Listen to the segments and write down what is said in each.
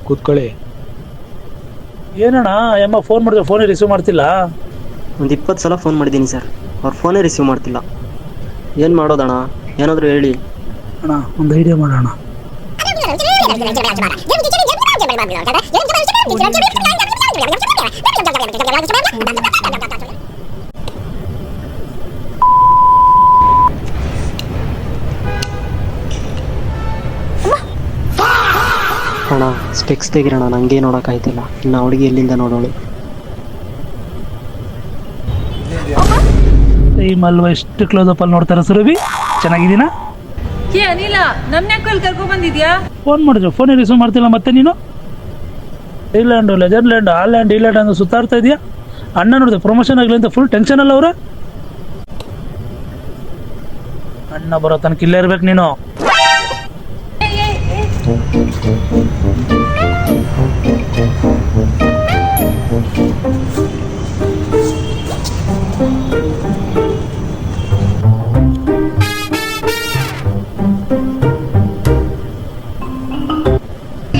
ಕೂತ್ಕೊಳ್ಳಿ. ಏನಣ್ಣ ಅಮ್ಮ ಫೋನ್ ಮಾಡಿದ್ರೆ ಫೋನೇ ರಿಸೀವ್ ಮಾಡ್ತಿಲ್ಲ? ಒಂದು 20 ಸಲ ಫೋನ್ ಮಾಡಿದ್ದೀನಿ ಸರ್, ಅವ್ರು ಫೋನೇ ರಿಸೀವ್ ಮಾಡ್ತಿಲ್ಲ. ಏನು ಮಾಡೋದಣ್ಣ, ಏನಾದರೂ ಹೇಳಿ ಅಣ್ಣ. ಒಂದು ಐಡಿಯಾ ಮಾಡೋಣ. ಅಣ್ಣ ಸ್ಪೆಕ್ಸ್ ತೆಗಿರೋಣ, ನನಗೆ ನೋಡೋಕ್ಕಾಯ್ತಿಲ್ಲ. ಇನ್ನು ಹುಡುಗಿ ಎಲ್ಲಿಂದ ನೋಡೋಳು? ಟೈಮಲ್ವ ಎಷ್ಟು ಕ್ಲೋಸ್ ಅಪ್ ಅಲ್ಲಿ ನೋಡ್ತಾರ ಸುರಭಿ. ಚೆನ್ನಾಗಿದ್ದೀನಾ? ಅನಿಲ ನಮ್ನ ಕರ್ಕೊಂಡ್ ಬಂದಿದ್ಯಾ? ಫೋನ್ ಮಾಡಿದ್ರು ಫೋನೇ ರಿಸೀವ್ ಮಾಡ್ತಿಲ್ಲ. ಮತ್ತೆ ನೀನು ಥೈಲ್ಯಾಂಡು, ನೆದರ್ಲ್ಯಾಂಡ್, ಹಾಲ್ಯಾಂಡ್, ಈಲ್ಯಾಂಡ್ ಅಂತ ಸುತ್ತಾಡ್ತಾ ಇದೆಯಾ? ಅಣ್ಣ ನೋಡಿದೆ ಪ್ರಮೋಷನ್ ಆಗಲಿ ಅಂತ ಫುಲ್ ಟೆನ್ಷನ್ ಅಲ್ಲ ಅವ್ರ. ಅಣ್ಣ ಬರೋ ತನಕ ಇಲ್ಲೇ ಇರ್ಬೇಕು ನೀನು.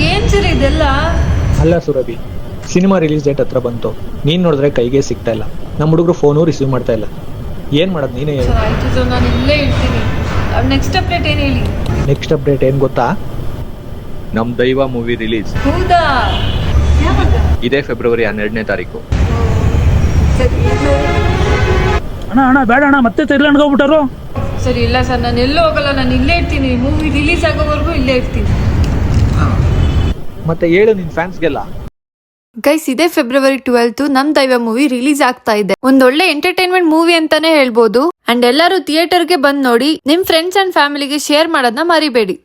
ಏನ್ ಸರ್ ಇದೆಲ್ಲ? ಅಲ್ಲ ಸುರಭಿ, ಸಿನಿಮಾ ರಿಲೀಸ್ ಡೇಟ್ ಹತ್ರ ಬಂತು, ನೀನ್ ನೋಡಿದ್ರೆ ಕೈಗೆ ಸಿಗ್ತಾ ಇಲ್ಲ. ನಮ್ಮ ಹುಡುಗರು ಫೋನು ರಿಸೀವ್ ಮಾಡ್ತಾ ಇಲ್ಲ. ಏನ್ ಮಾಡೋದು ನೀನೇ ಹೇಳು. ಆಯ್ತು ಸರ್, ನಾನು ಇಲ್ಲೇ ಇರ್ತೀನಿ. ನೆಕ್ಸ್ಟ್ ಅಪ್ಡೇಟ್ ಏನ್ ಹೇಳಿ? ನೆಕ್ಸ್ಟ್ ಅಪ್ಡೇಟ್ ಏನ್ ಗೊತ್ತಾ? ನಮ್ ದೈವ ಮೂವಿ ರಿಲೀಸ್ ಹೌದಾ? ಇದೇ ಫೆಬ್ರವರಿ 12ನೇ ತಾರೀಕು. ಅಣ್ಣ ಅಣ್ಣ ಬೇಡ ಅಣ್ಣ, ಮತ್ತೆ ಥೈಲ್ಯಾಂಡ್ಗೆ ಹೋಗ್ಬಿಟ್ಟಾರು. ಸರಿ ಇಲ್ಲ ಸರ್, ನಾನು ಎಲ್ಲೂ ಹೋಗಲ್ಲ, ನಾನು ಇಲ್ಲೇ ಇರ್ತೀನಿ. ಮೂವಿ ರಿಲೀಸ್ ಆಗೋವರೆಗೂ ಇಲ್ಲೇ ಇರ್ತೀನಿ. ಮತ್ತೆ ಹೇಳು ನಿನ್ ಫ್ಯಾನ್ಸ್ಗೆಲ್ಲ. ಗೈಸ್, ಇದೇ ಫೆಬ್ರವರಿ 12 ನಮ್ ದೈವ ಮೂವಿ ರಿಲೀಸ್ ಆಗ್ತಾ ಇದೆ. ಒಂದೊಳ್ಳೆ ಎಂಟರ್ಟೈನ್ಮೆಂಟ್ ಮೂವಿ ಅಂತಾನೆ ಹೇಳ್ಬೋದು. ಅಂಡ್ ಎಲ್ಲರೂ ಥಿಯೇಟರ್ಗೆ ಬಂದ್ ನೋಡಿ, ನಿಮ್ ಫ್ರೆಂಡ್ಸ್ ಅಂಡ್ ಫ್ಯಾಮಿಲಿಗೆ ಶೇರ್ ಮಾಡೋದನ್ನ ಮರಿಬೇಡಿ.